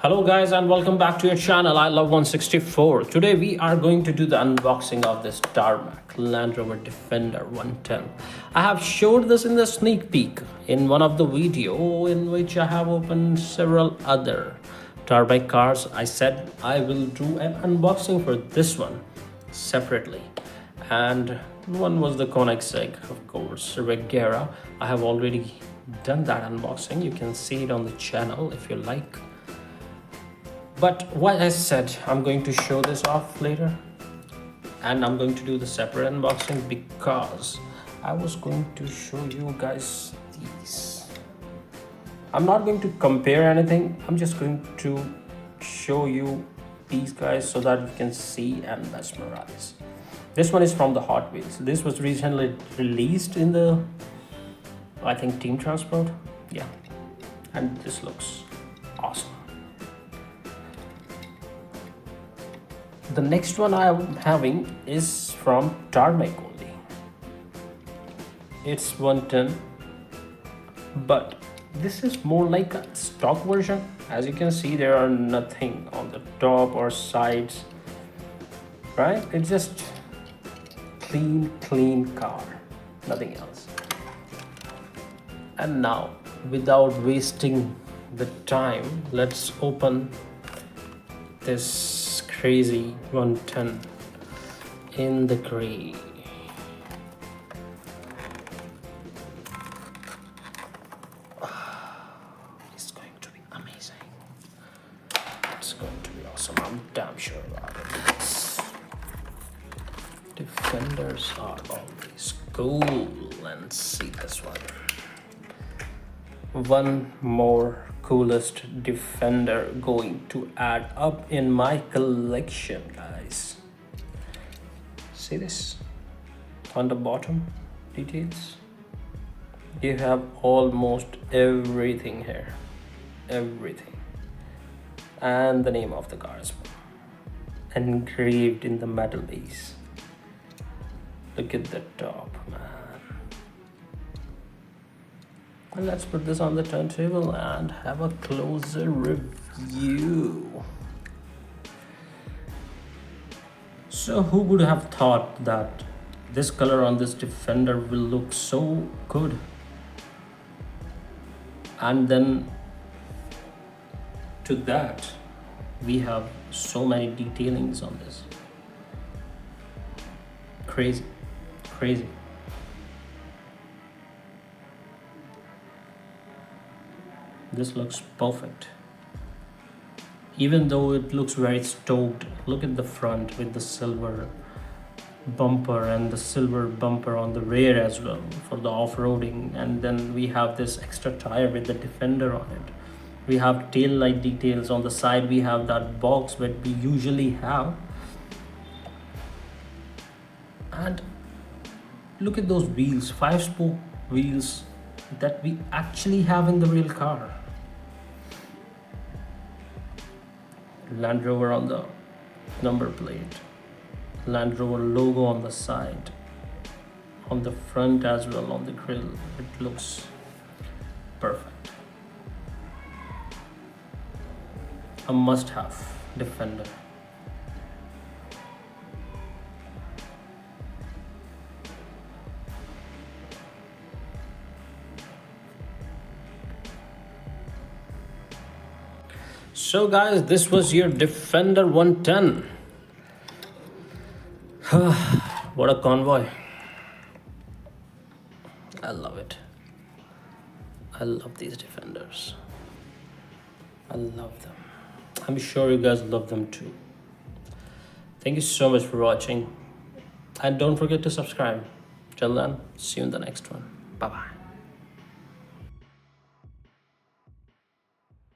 Hello guys and welcome back to your channel. I love 164. Today we are going to do the unboxing of this Tarmac Land Rover Defender 110. I have showed this in the sneak peek in one of the video in which I have opened several other Tarmac cars. I said I will do an unboxing for this one separately, and one was the Koenigsegg, of course, Regera. I have already done that unboxing. You can see it on the channel if you like. But what I said, I'm going to show this off later, and I'm going to do the separate unboxing because I was going to show you guys these. I'm not going to compare anything. I'm just going to show you these guys so that you can see and mesmerize. This one is from the Hot Wheels. This was recently released in the, I think, Team Transport. Yeah, and this looks awesome. The next one I am having is from Tarmac only. It's 110, but this is more like a stock version. As you can see, there are nothing on the top or sides, right? It's just clean car, nothing else. And now, without wasting the time, let's open this crazy 110 in the gray. It's going to be amazing. It's going to be awesome. I'm damn sure about it. Defenders are always cool. And see this one. One more coolest Defender going to add up in my collection, guys. See this on the bottom details? You have almost everything here, everything, and the name of the car as well, engraved in the metal base. Look at the top, man. And let's put this on the turntable and have a closer review. So who would have thought that this color on this Defender will look so good? And then to that, we have so many detailings on this. Crazy. This looks perfect. Even though it looks very stoked, look at the front with the silver bumper and the silver bumper on the rear as well for the off-roading. And then we have this extra tire with the Defender on it. We have tail light details on the side. We have that box that we usually have. And look at those wheels, 5-spoke wheels that we actually have in the real car. Land Rover on the number plate, Land Rover logo on the side, on the front as well, on the grille. It looks perfect. A must-have Defender. So guys, this was your Defender 110. What a convoy. I love it. I love these Defenders. I love them. I'm sure you guys love them too. Thank you so much for watching. And don't forget to subscribe. Till then, see you in the next one. Bye-bye.